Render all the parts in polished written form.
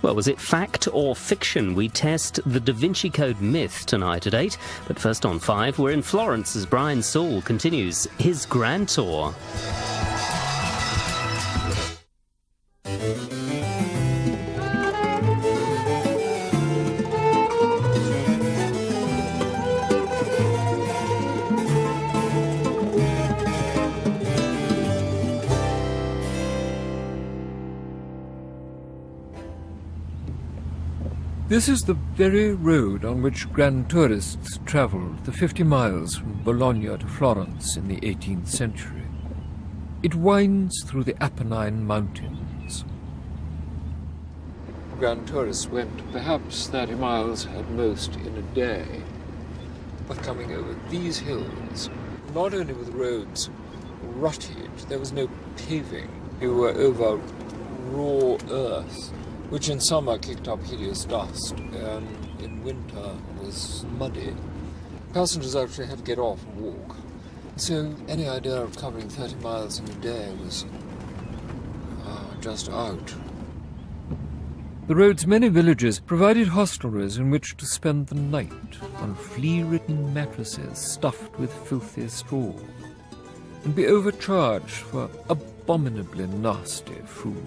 Well, was it fact or fiction? We test the Da Vinci Code myth tonight at 8. But first on 5, we're in Florence as Brian Sewell continues his grand tour. This is the very road on which grand tourists travelled the 50 miles from Bologna to Florence in the 18th century. It winds through the Apennine Mountains. Grand tourists went perhaps 30 miles at most in a day, but coming over these hills, not only were the roads rutted, there was no paving. You were over raw earth, which in summer kicked up hideous dust, and in winter was muddy. Passengers actually had to get off and walk. So any idea of covering 30 miles in a day was just out. The road's many villages provided hostelries in which to spend the night on flea-ridden mattresses stuffed with filthy straw, and be overcharged for abominably nasty food.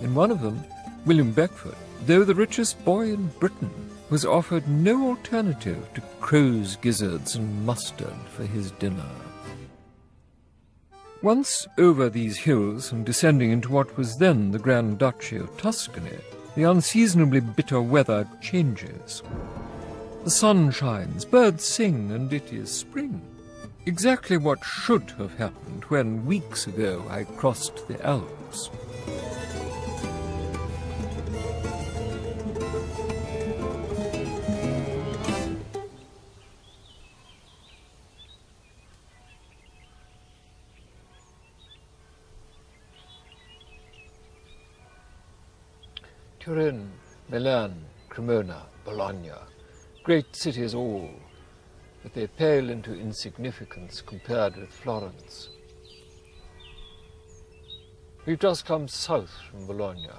In one of them, William Beckford, though the richest boy in Britain, was offered no alternative to crow's gizzards and mustard for his dinner. Once over these hills and descending into what was then the Grand Duchy of Tuscany, the unseasonably bitter weather changes. The sun shines, birds sing, and it is spring. Exactly what should have happened when, weeks ago, I crossed the Alps. Turin, Milan, Cremona, Bologna, great cities all, but they pale into insignificance compared with Florence. We've just come south from Bologna,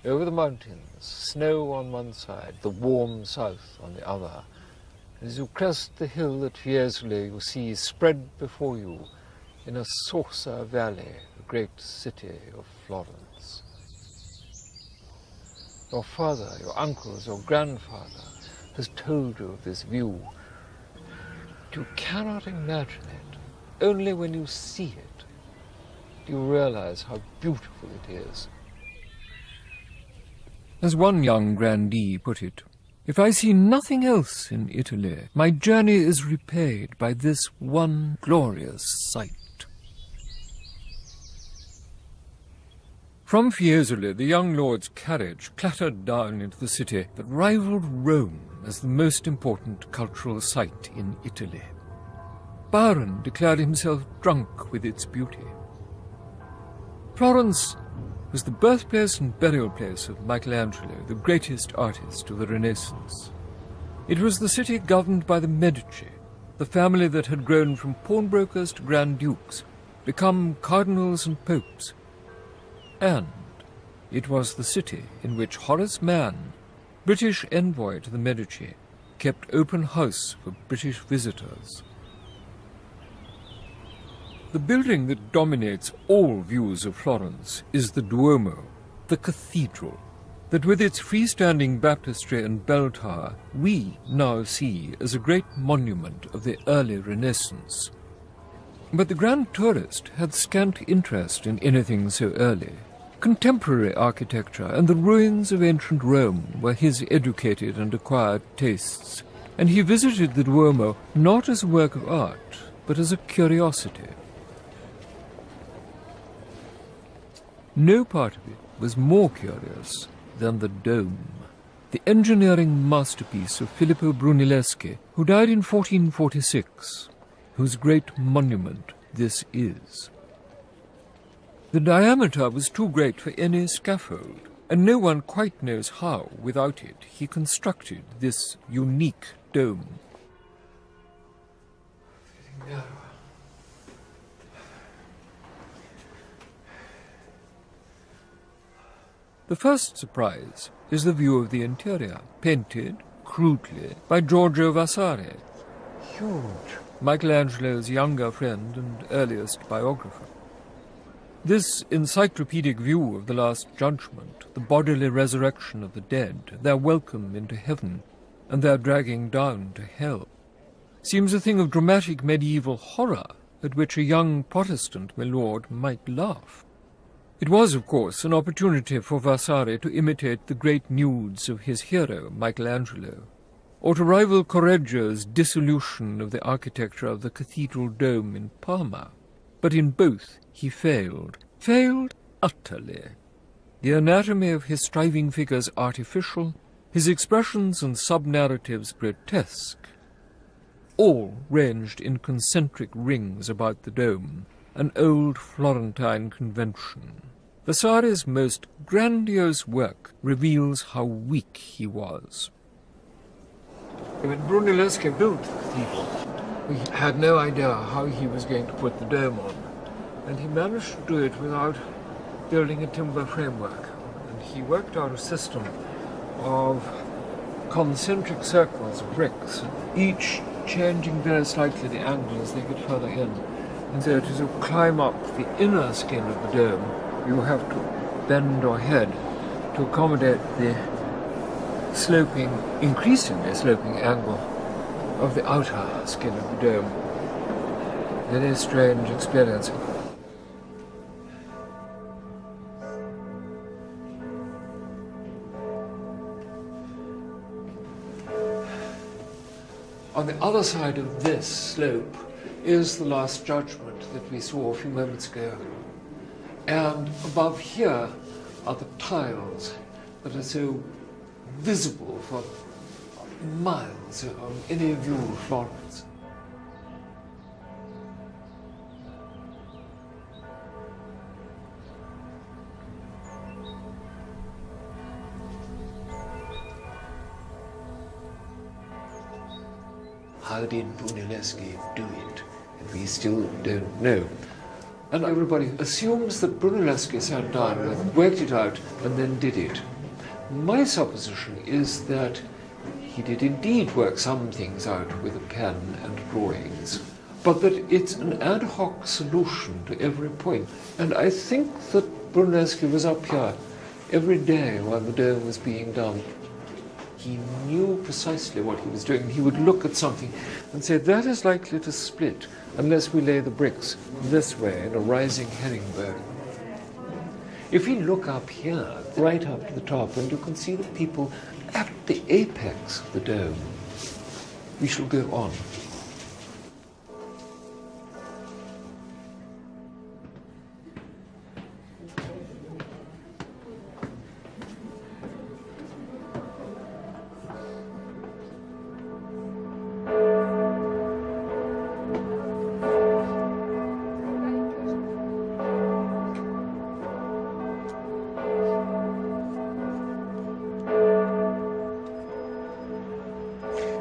over the mountains, snow on one side, the warm south on the other. As you crest the hill at Fiesole, you see spread before you in a saucer valley the great city of Florence. Your father, your uncles, your grandfather has told you of this view. But you cannot imagine it. Only when you see it do you realize how beautiful it is. As one young grandee put it, if I see nothing else in Italy, my journey is repaid by this one glorious sight. From Fiesole, the young lord's carriage clattered down into the city that rivaled Rome as the most important cultural site in Italy. Byron declared himself drunk with its beauty. Florence was the birthplace and burial place of Michelangelo, the greatest artist of the Renaissance. It was the city governed by the Medici, the family that had grown from pawnbrokers to grand dukes, become cardinals and popes. And it was the city in which Horace Mann, British envoy to the Medici, kept open house for British visitors. The building that dominates all views of Florence is the Duomo, the cathedral, that with its freestanding baptistry and bell tower we now see as a great monument of the early Renaissance. But the grand tourist had scant interest in anything so early. Contemporary architecture and the ruins of ancient Rome were his educated and acquired tastes, and he visited the Duomo not as a work of art, but as a curiosity. No part of it was more curious than the dome, the engineering masterpiece of Filippo Brunelleschi, who died in 1446, whose great monument this is. The diameter was too great for any scaffold, and no one quite knows how, without it, he constructed this unique dome. The first surprise is the view of the interior, painted, crudely, by Giorgio Vasari, huge, Michelangelo's younger friend and earliest biographer. This encyclopedic view of the Last Judgment, the bodily resurrection of the dead, their welcome into heaven, and their dragging down to hell, seems a thing of dramatic medieval horror at which a young Protestant milord might laugh. It was, of course, an opportunity for Vasari to imitate the great nudes of his hero, Michelangelo, or to rival Correggio's dissolution of the architecture of the cathedral dome in Parma. But in both he failed utterly. The anatomy of his striving figures artificial, his expressions and sub-narratives grotesque, all ranged in concentric rings about the dome, an old Florentine convention. Vasari's most grandiose work reveals how weak he was. When Brunelleschi built the cathedral, we had no idea how he was going to put the dome on, and he managed to do it without building a timber framework. And he worked out a system of concentric circles of bricks, each changing very slightly the angle as they get further in. And so to climb up the inner skin of the dome, you have to bend your head to accommodate the increasingly sloping angle of the outer skin of the dome. Very strange experience. On the other side of this slope is the Last Judgment that we saw a few moments ago. And above here are the tiles that are so visible for miles on any view of Florence. How did Brunelleschi do it? And we still don't know. And everybody assumes that Brunelleschi sat down and worked it out and then did it. My supposition is that he did indeed work some things out with a pen and drawings, but that it's an ad hoc solution to every point. And I think that Brunelleschi was up here every day while the dome was being done. He knew precisely what he was doing. He would look at something and say, that is likely to split unless we lay the bricks this way in a rising herringbone. If we look up here, right up to the top, and you can see the people at the apex of the dome, we shall go on.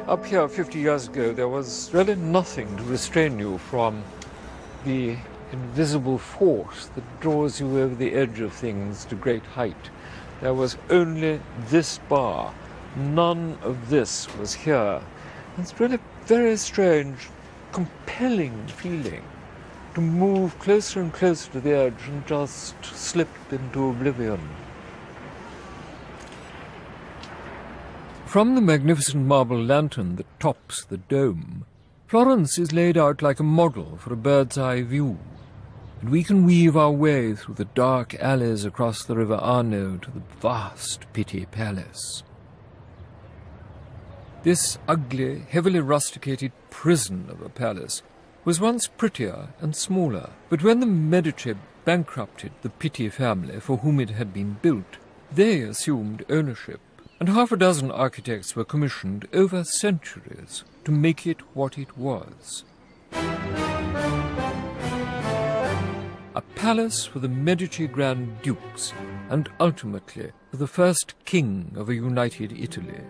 Up here 50 years ago, there was really nothing to restrain you from the invisible force that draws you over the edge of things to great height. There was only this bar. None of this was here. And it's really very strange, compelling feeling to move closer and closer to the edge and just slip into oblivion. From the magnificent marble lantern that tops the dome, Florence is laid out like a model for a bird's-eye view, and we can weave our way through the dark alleys across the River Arno to the vast Pitti Palace. This ugly, heavily rusticated prison of a palace was once prettier and smaller, but when the Medici bankrupted the Pitti family for whom it had been built, they assumed ownership, and half a dozen architects were commissioned over centuries to make it what it was. A palace for the Medici Grand Dukes, and ultimately for the first king of a united Italy.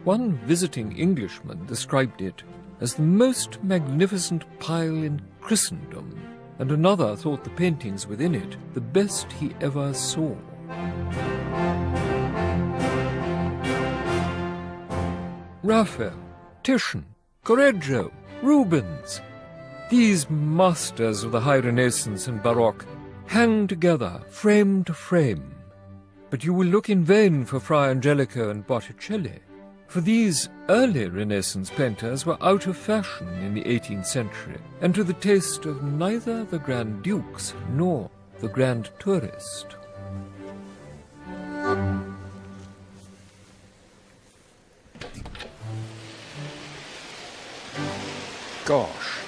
One visiting Englishman described it as the most magnificent pile in Christendom, and another thought the paintings within it the best he ever saw. Raphael, Titian, Correggio, Rubens. These masters of the High Renaissance and Baroque hang together, frame to frame. But you will look in vain for Fra Angelico and Botticelli, for these early Renaissance painters were out of fashion in the 18th century, and to the taste of neither the Grand Dukes nor the Grand Tourist. Gosh.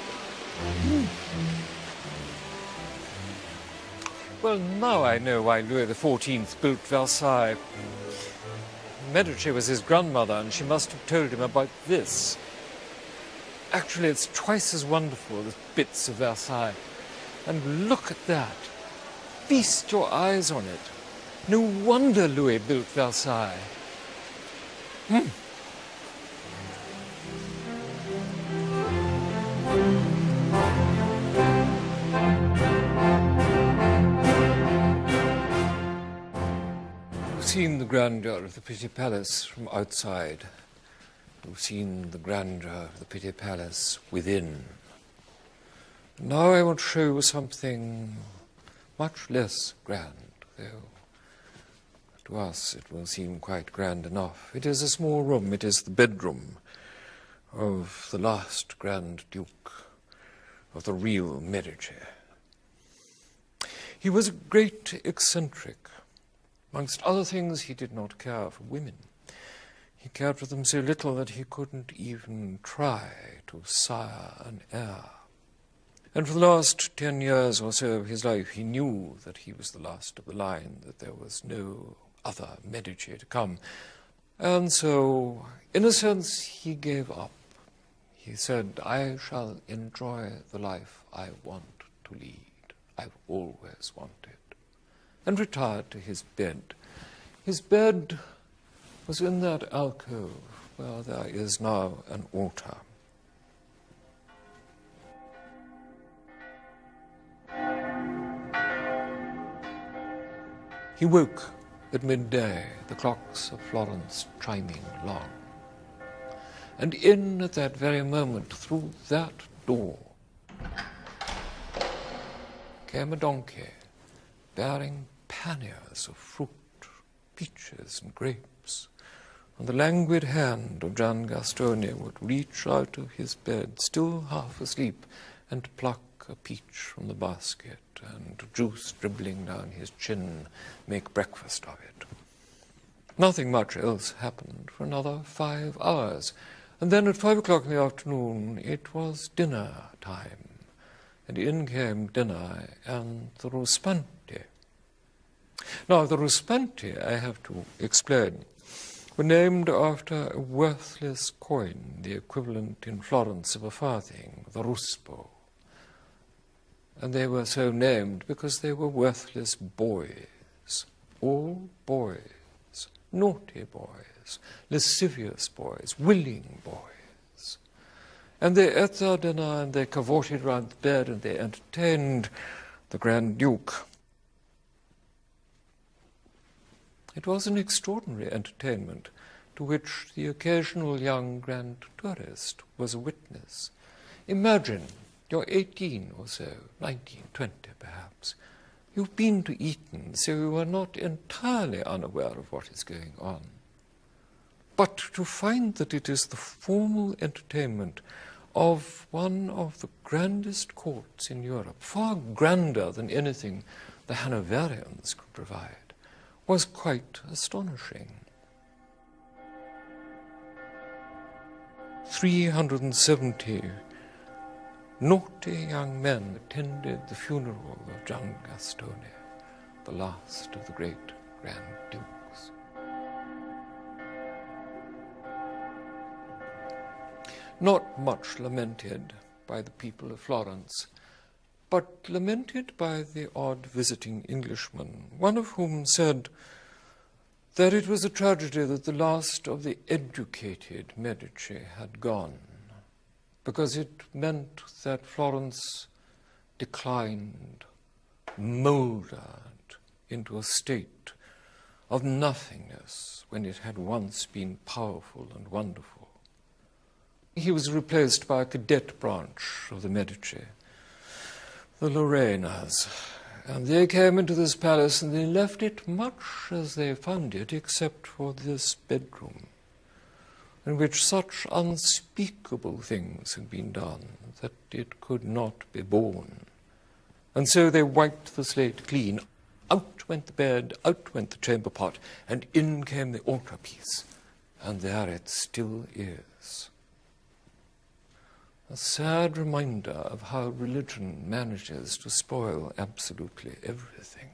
Well, now I know why Louis XIV built Versailles. Medici was his grandmother, and she must have told him about this. Actually, it's twice as wonderful as bits of Versailles. And look at that. Feast your eyes on it. No wonder Louis built Versailles. You've seen the grandeur of the Pitti Palace from outside. You've seen the grandeur of the Pitti Palace within. Now I want to show you something much less grand, though to us it will seem quite grand enough. It is a small room. It is the bedroom of the last Grand Duke, of the real Medici. He was a great eccentric. Amongst other things, he did not care for women. He cared for them so little that he couldn't even try to sire an heir. And for the last 10 years or so of his life, he knew that he was the last of the line, that there was no other Medici to come. And so, in a sense, he gave up. He said, I shall enjoy the life I want to lead, I've always wanted, and retired to his bed. His bed was in that alcove where there is now an altar. He woke at midday, the clocks of Florence chiming long. And in at that very moment, through that door, came a donkey bearing panniers of fruit, peaches and grapes. And the languid hand of Gian Gastone would reach out of his bed, still half asleep, and pluck a peach from the basket, and juice dribbling down his chin, make breakfast of it. Nothing much else happened for another 5 hours. And then at 5 o'clock in the afternoon, it was dinner time. And in came dinner and the ruspanti. Now, the ruspanti, I have to explain, were named after a worthless coin, the equivalent in Florence of a farthing, the ruspo. And they were so named because they were worthless boys, all boys, naughty boys, lascivious boys, willing boys. And they ate their dinner and they cavorted round the bed and they entertained the Grand Duke. It was an extraordinary entertainment to which the occasional young Grand Tourist was a witness. Imagine, you're 18 or so, 19, 20 perhaps. You've been to Eton, so you are not entirely unaware of what is going on. But to find that it is the formal entertainment of one of the grandest courts in Europe, far grander than anything the Hanoverians could provide, was quite astonishing. 370 naughty young men attended the funeral of Gian Gastone, the last of the great Grand Dukes. Not much lamented by the people of Florence, but lamented by the odd visiting Englishman, one of whom said that it was a tragedy that the last of the educated Medici had gone, because it meant that Florence declined, mouldered into a state of nothingness when it had once been powerful and wonderful. He was replaced by a cadet branch of the Medici, the Lorenas. And they came into this palace and they left it much as they found it, except for this bedroom, in which such unspeakable things had been done that it could not be borne. And so they wiped the slate clean. Out went the bed, out went the chamber pot, and in came the altarpiece. And there it still is. A sad reminder of how religion manages to spoil absolutely everything.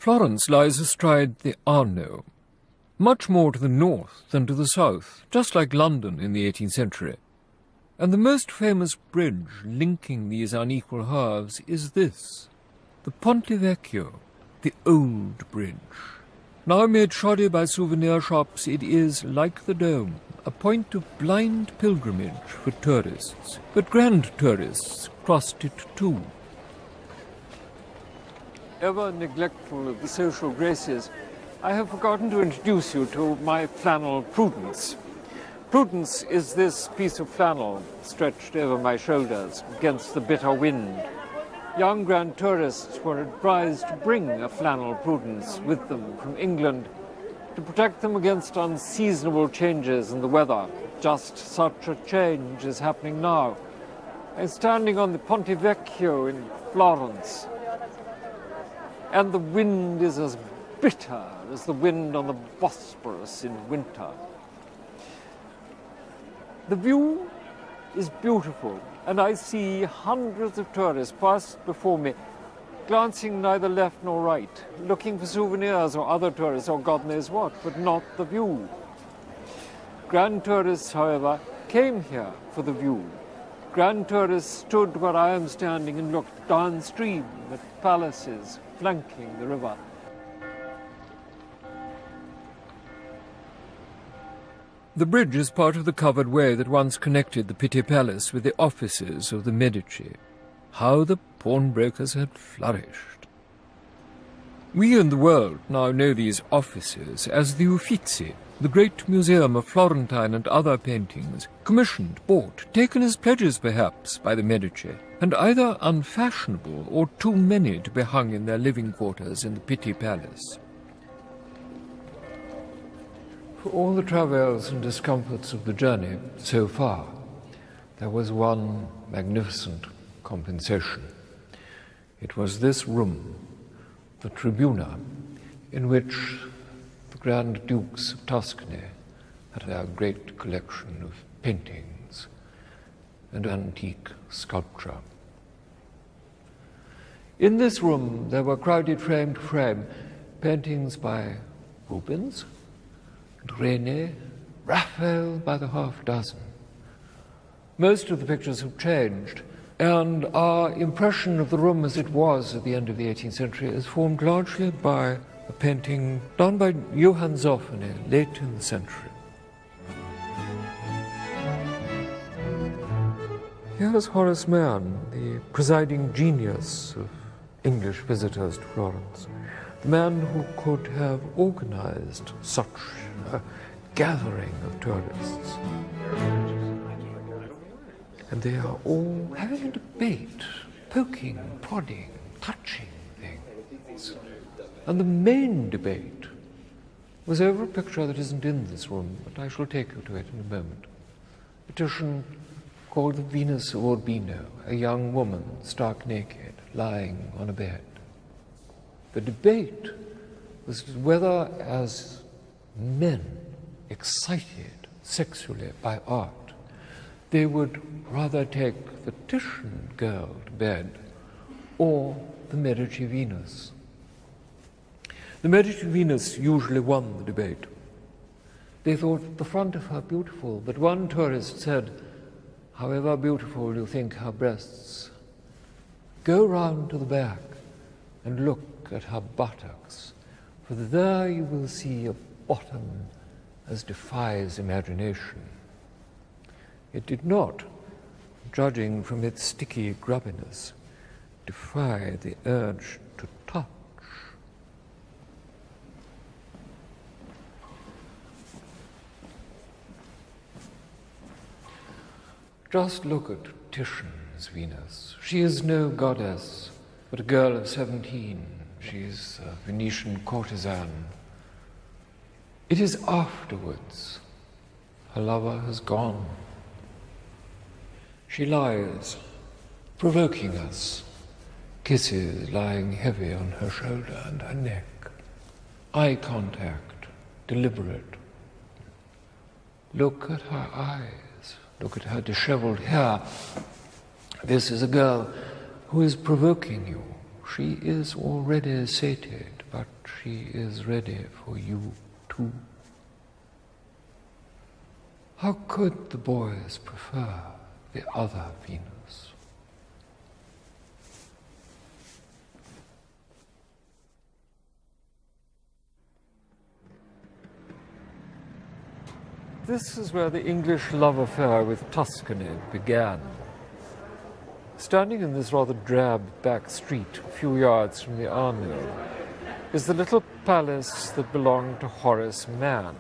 Florence lies astride the Arno, much more to the north than to the south, just like London in the 18th century. And the most famous bridge linking these unequal halves is this, the Ponte Vecchio, the Old Bridge. Now made shoddy by souvenir shops, it is, like the Dome, a point of blind pilgrimage for tourists, but grand tourists crossed it too. Ever neglectful of the social graces, I have forgotten to introduce you to my flannel Prudence. Prudence is this piece of flannel stretched over my shoulders against the bitter wind. Young grand tourists were advised to bring a flannel Prudence with them from England to protect them against unseasonable changes in the weather. Just such a change is happening now. I'm standing on the Ponte Vecchio in Florence, and the wind is as bitter as the wind on the Bosporus in winter. The view is beautiful, and I see hundreds of tourists pass before me, glancing neither left nor right, looking for souvenirs or other tourists or God knows what, but not the view. Grand tourists, however, came here for the view. Grand tourists stood where I am standing and looked downstream at palaces flanking the river. The bridge is part of the covered way that once connected the Pitti Palace with the offices of the Medici. How the pawnbrokers had flourished. We in the world now know these offices as the Uffizi, the great museum of Florentine and other paintings, commissioned, bought, taken as pledges perhaps by the Medici, and either unfashionable or too many to be hung in their living quarters in the Pitti Palace. For all the travails and discomforts of the journey so far, there was one magnificent compensation. It was this room, the Tribuna, in which the Grand Dukes of Tuscany had their great collection of paintings and antique sculpture. In this room there were crowded frame to frame paintings by Rubens, Rene, Raphael by the half dozen. Most of the pictures have changed, and our impression of the room as it was at the end of the 18th century is formed largely by a painting done by Johann Zoffany late in the century. Here is Horace Mann, the presiding genius of English visitors to Florence, the man who could have organized such a gathering of tourists. And they are all having a debate, poking, prodding, touching things. And the main debate was over a picture that isn't in this room, but I shall take you to it in a moment. A petition called the Venus of Urbino, a young woman stark naked, lying on a bed. The debate was whether, as men excited sexually by art, they would rather take the Titian girl to bed or the Medici Venus. The Medici Venus usually won the debate. They thought the front of her beautiful, but one tourist said, however beautiful you think her breasts, go round to the back and look at her buttocks, for there you will see a bottom as defies imagination. It did not, judging from its sticky grubbiness, defy the urge to touch. Just look at Titian's Venus. She is no goddess, but a girl of 17. She's a Venetian courtesan. It is afterwards. Her lover has gone. She lies, provoking us, kisses lying heavy on her shoulder and her neck, eye contact, deliberate. Look at her eyes, look at her disheveled hair. This is a girl who is provoking you. She is already sated, but she is ready for you too. How could the boys prefer the other Venus? This is where the English love affair with Tuscany began. Standing in this rather drab back street, a few yards from the Arno, is the little palace that belonged to Horace Mann.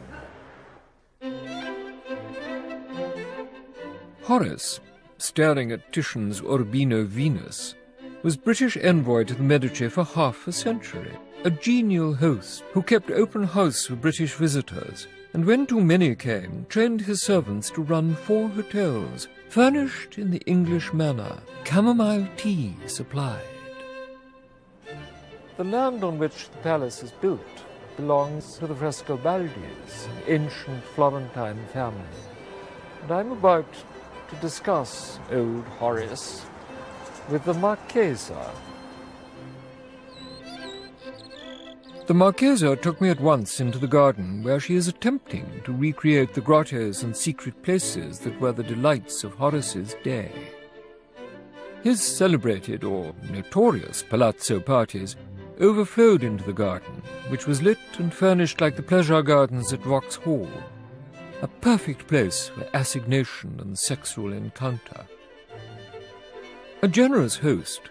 Horace, staring at Titian's Urbino Venus, was British envoy to the Medici for half a century, a genial host who kept open house for British visitors, and when too many came, trained his servants to run 4 hotels, furnished in the English manner, chamomile tea supplied. The land on which the palace is built belongs to the Frescobaldis, an ancient Florentine family. And I'm about to discuss old Horace with the Marchesa. The Marchesa took me at once into the garden, where she is attempting to recreate the grottos and secret places that were the delights of Horace's day. His celebrated or notorious palazzo parties overflowed into the garden, which was lit and furnished like the pleasure gardens at Vauxhall, a perfect place for assignation and sexual encounter. A generous host,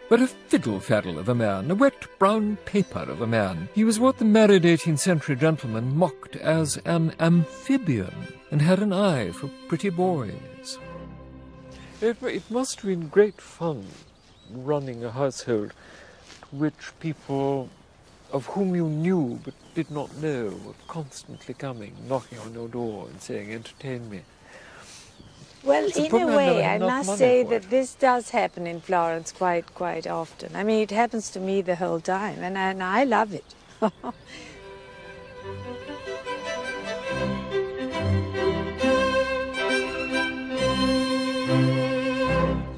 but a fiddle-faddle of a man, a wet brown paper of a man. He was what the married 18th century gentleman mocked as an amphibian, and had an eye for pretty boys. It must have been great fun running a household to which people of whom you knew but did not know were constantly coming, knocking on your door and saying, "Entertain me." Well, in a way, I must say that this does happen in Florence quite often. I mean, it happens to me the whole time, and I love it.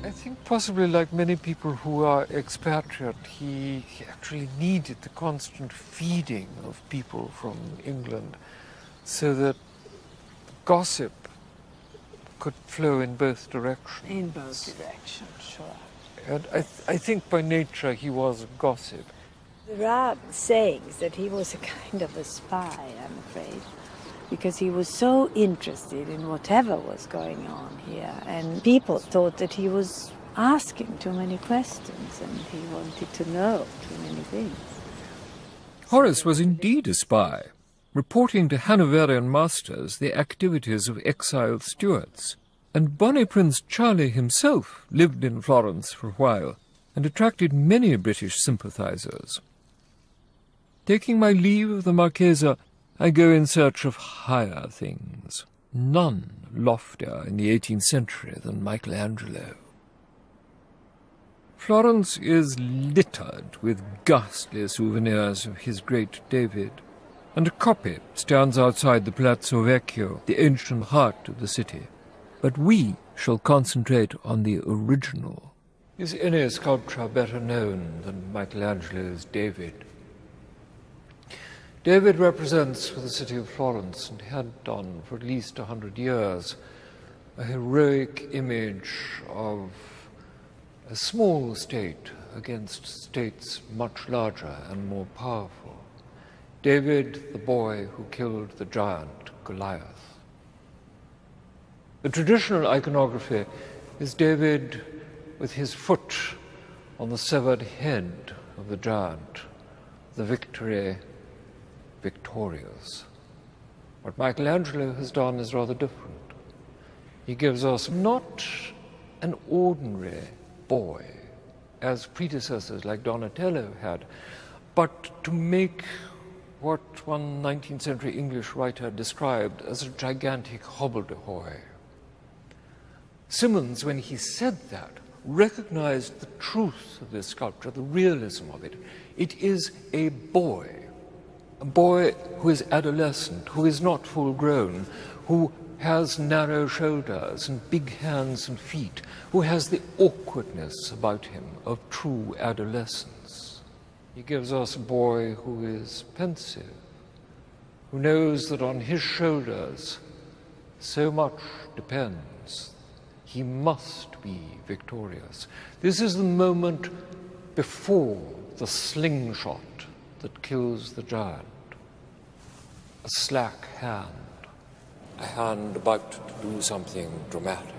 I think possibly like many people who are expatriate, he actually needed the constant feeding of people from England so that gossip could flow in both directions. In both directions, sure. And I think by nature he was a gossip. There are sayings that he was a kind of a spy, I'm afraid, because he was so interested in whatever was going on here, and people thought that he was asking too many questions and he wanted to know too many things. Horace was indeed a spy, reporting to Hanoverian masters the activities of exiled Stuarts, and bonny Prince Charlie himself lived in Florence for a while and attracted many British sympathizers. Taking my leave of the Marchesa, I go in search of higher things, none loftier in the 18th century than Michelangelo. Florence is littered with ghastly souvenirs of his great David, and a copy stands outside the Palazzo Vecchio, the ancient heart of the city. But we shall concentrate on the original. Is any sculpture better known than Michelangelo's David? David represents for the city of Florence, and had done for at least 100 years, a heroic image of a small state against states much larger and more powerful. David, the boy who killed the giant Goliath. The traditional iconography is David with his foot on the severed head of the giant, the victory victorious. What Michelangelo has done is rather different. He gives us not an ordinary boy, as predecessors like Donatello had, but to make what one 19th century English writer described as a gigantic hobbledehoy. Symonds, when he said that, recognized the truth of this sculpture, the realism of it. It is a boy who is adolescent, who is not full grown, who has narrow shoulders and big hands and feet, who has the awkwardness about him of true adolescence. He gives us a boy who is pensive, who knows that on his shoulders so much depends. He must be victorious. This is the moment before the slingshot that kills the giant. A slack hand, a hand about to do something dramatic.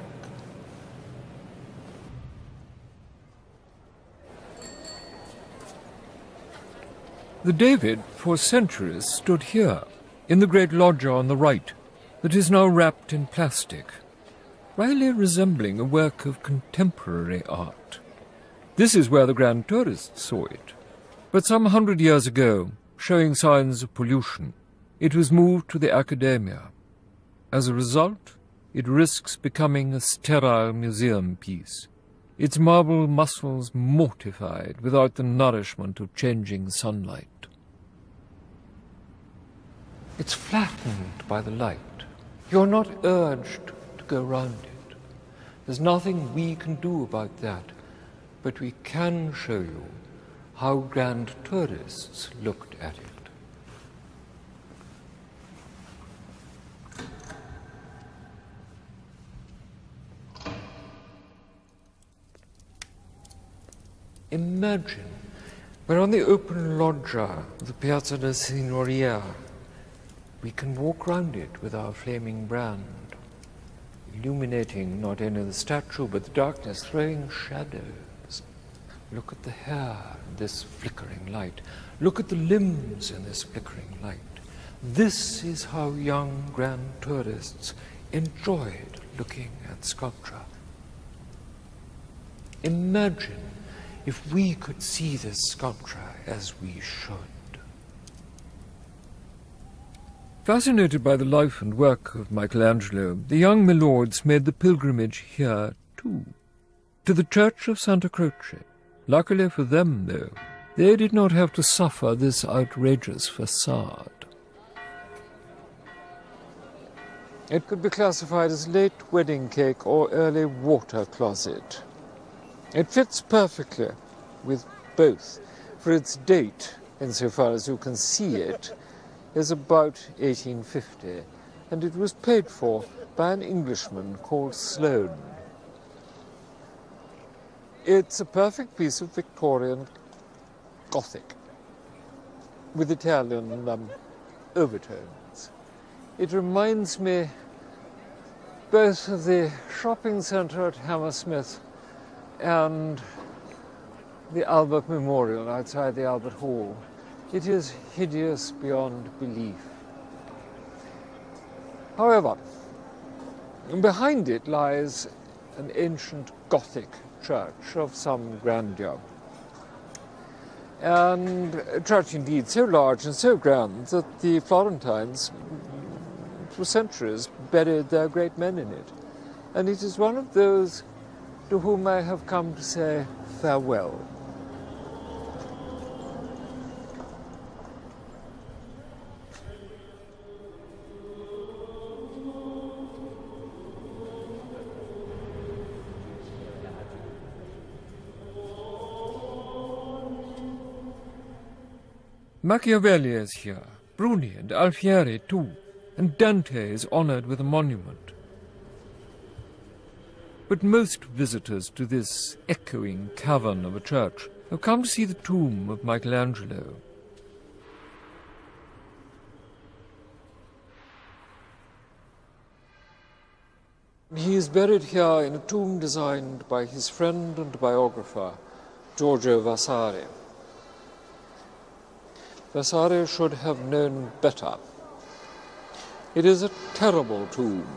The David for centuries stood here, in the great loggia on the right, that is now wrapped in plastic, really resembling a work of contemporary art. This is where the grand tourists saw it. But some 100 years ago, showing signs of pollution, it was moved to the Academia. As a result, it risks becoming a sterile museum piece, its marble muscles mortified without the nourishment of changing sunlight. It's flattened by the light. You're not urged to go round it. There's nothing we can do about that, but we can show you how grand tourists looked at it. Imagine we're on the open loggia of the Piazza della Signoria. We can walk round it with our flaming brand, illuminating not only the statue but the darkness, throwing shadows. Look at the hair in this flickering light. Look at the limbs in this flickering light. This is how young grand tourists enjoyed looking at sculpture. Imagine if we could see this sculpture as we should. Fascinated by the life and work of Michelangelo, the young milords made the pilgrimage here too, to the church of Santa Croce. Luckily for them, though, they did not have to suffer this outrageous facade. It could be classified as late wedding cake or early water closet. It fits perfectly with both, for its date, insofar as you can see it, is about 1850, and it was paid for by an Englishman called Sloane. It's a perfect piece of Victorian Gothic with Italian overtones. It reminds me both of the shopping centre at Hammersmith and the Albert Memorial outside the Albert Hall. It is hideous beyond belief. However, behind it lies an ancient Gothic church of some grandeur. And a church indeed so large and so grand that the Florentines, for centuries, buried their great men in it. And it is one of those to whom I have come to say farewell. Machiavelli is here, Bruni and Alfieri too, and Dante is honoured with a monument. But most visitors to this echoing cavern of a church have come to see the tomb of Michelangelo. He is buried here in a tomb designed by his friend and biographer, Giorgio Vasari. Vasari should have known better. It is a terrible tomb.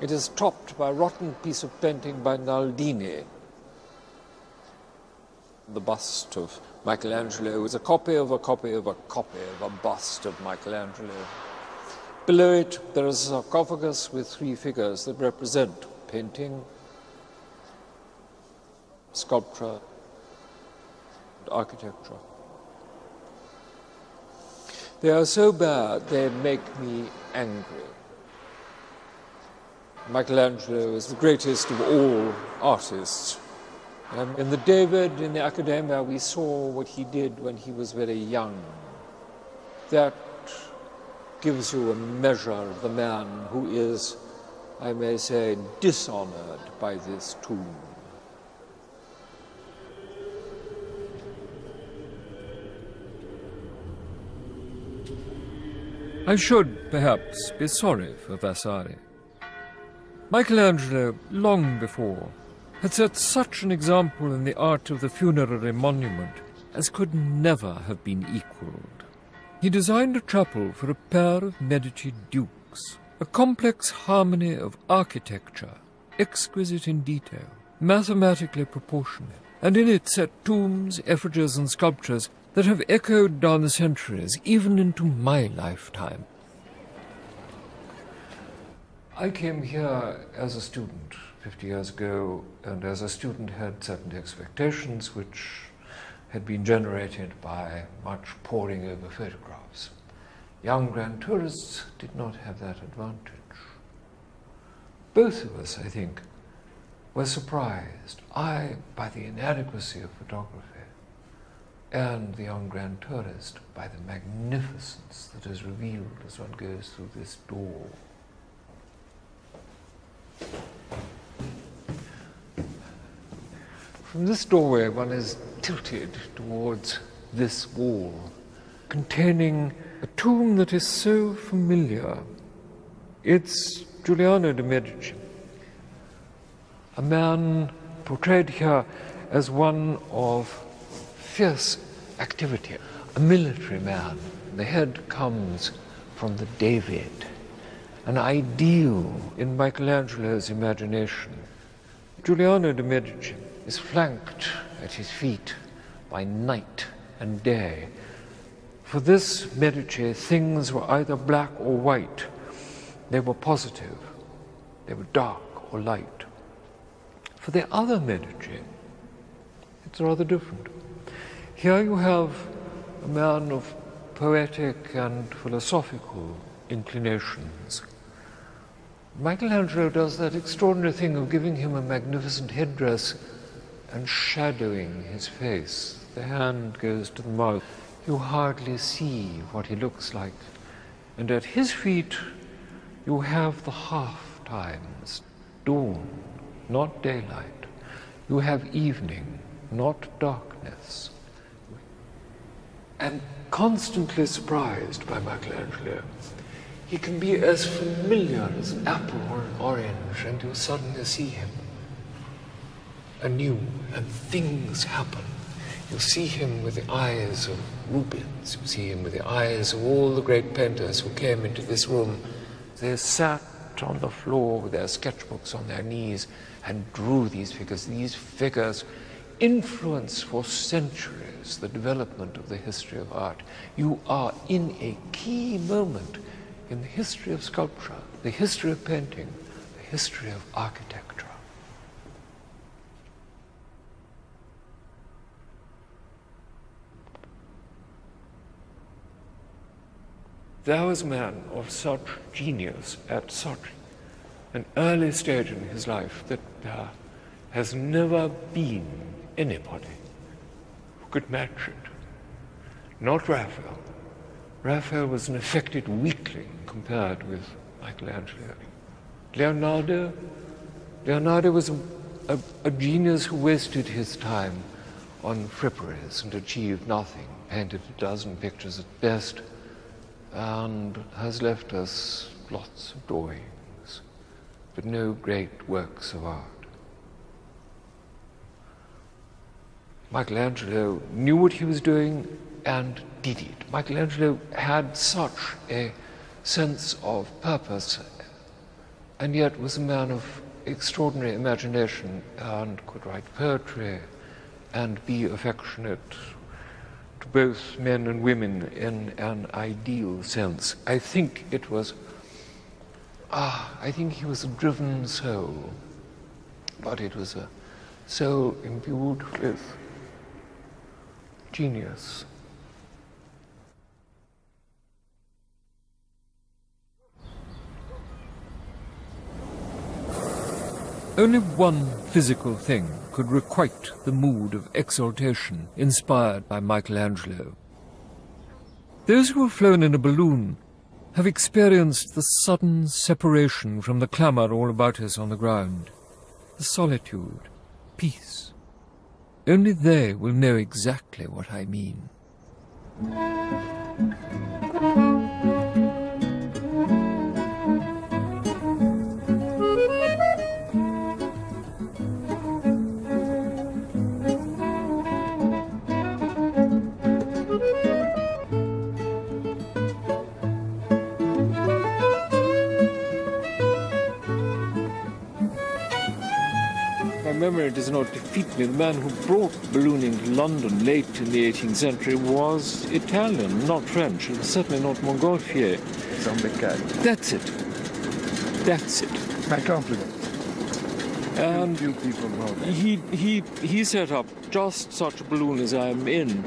It is topped by a rotten piece of painting by Naldini. The bust of Michelangelo is a copy of a copy of a copy of a bust of Michelangelo. Below it, there is a sarcophagus with three figures that represent painting, sculpture, and architecture. They are so bad, they make me angry. Michelangelo is the greatest of all artists. In the David in the Accademia, we saw what he did when he was very young. That gives you a measure of the man who is, I may say, dishonored by this tomb. I should, perhaps, be sorry for Vasari. Michelangelo, long before, had set such an example in the art of the funerary monument as could never have been equalled. He designed a chapel for a pair of Medici dukes, a complex harmony of architecture, exquisite in detail, mathematically proportionate, and in it set tombs, effigies and sculptures that have echoed down the centuries, even into my lifetime. I came here as a student 50 years ago, and as a student had certain expectations which had been generated by much poring over photographs. Young grand tourists did not have that advantage. Both of us, I think, were surprised, I by the inadequacy of photography, and the young grand tourist by the magnificence that is revealed as one goes through this door. From this doorway one is tilted towards this wall, containing a tomb that is so familiar. It's Giuliano de' Medici, a man portrayed here as one of fierce activity, a military man. The head comes from the David, an ideal in Michelangelo's imagination. Giuliano de' Medici is flanked at his feet by night and day. For this Medici, things were either black or white. They were positive. They were dark or light. For the other Medici, it's rather different. Here you have a man of poetic and philosophical inclinations. Michelangelo does that extraordinary thing of giving him a magnificent headdress and shadowing his face. The hand goes to the mouth. You hardly see what he looks like. And at his feet you have the half times, dawn, not daylight. You have evening, not darkness. And constantly surprised by Michelangelo. He can be as familiar as an apple or an orange, and you suddenly see him anew, and things happen. You see him with the eyes of Rubens. You see him with the eyes of all the great painters who came into this room. They sat on the floor with their sketchbooks on their knees and drew these figures. These figures influence for centuries the development of the history of art. You are in a key moment in the history of sculpture, the history of painting, the history of architecture. There was a man of such genius at such an early stage in his life that there has never been anybody who could match it. Not Raphael, Raphael was an affected weakling compared with Michelangelo. Leonardo was a genius who wasted his time on fripperies and achieved nothing, painted a dozen pictures at best, and has left us lots of drawings, but no great works of art. Michelangelo knew what he was doing and did it. Michelangelo had such a sense of purpose and yet was a man of extraordinary imagination and could write poetry and be affectionate to both men and women in an ideal sense. I think he was a driven soul, but it was a soul imbued with genius. Only one physical thing could requite the mood of exaltation inspired by Michelangelo. Those who have flown in a balloon have experienced the sudden separation from the clamour all about us on the ground, the solitude, peace. Only they will know exactly what I mean. Memory does not defeat me. The man who brought ballooning to London late in the 18th century was Italian, not French, and certainly not Montgolfier. That's it. That's it. My compliment. And few people know that. He set up just such a balloon as I am in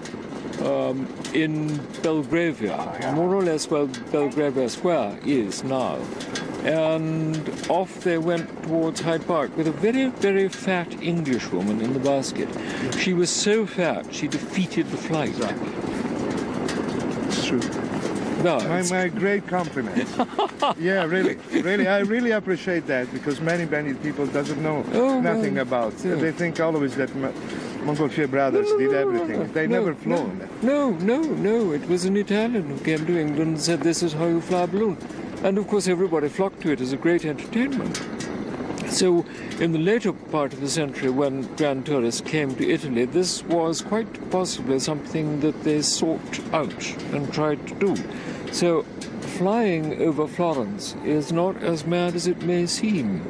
Belgravia, more or less where Belgravia Square is now. And off they went towards Hyde Park with a very, very fat Englishwoman in the basket. She was so fat, she defeated the flight. Exactly. It's true. No, My great compliment. Yeah, really, I really appreciate that because many people doesn't know nothing about. Yeah. They think always that Montgolfier brothers did everything. They never flown. No. It was an Italian who came to England and said, "This is how you fly a balloon." And of course everybody flocked to it as a great entertainment. So in the later part of the century when grand tourists came to Italy, this was quite possibly something that they sought out and tried to do. So flying over Florence is not as mad as it may seem.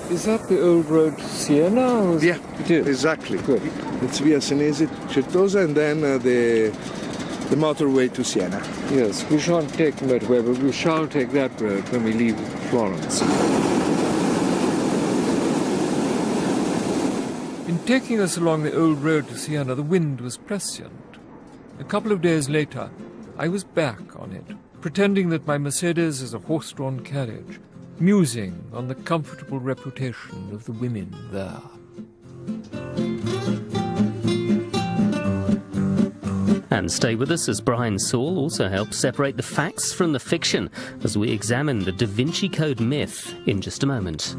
Is that the old road to Siena? Yeah, it is. Exactly. Good. It's via Senesi, Certosa, and then the motorway to Siena. Yes, we shan't take the motorway, but we shall take that road when we leave Florence. In taking us along the old road to Siena, the wind was prescient. A couple of days later, I was back on it, pretending that my Mercedes is a horse-drawn carriage, musing on the comfortable reputation of the women there. And stay with us as Brian Sewell also helps separate the facts from the fiction as we examine the Da Vinci Code myth in just a moment.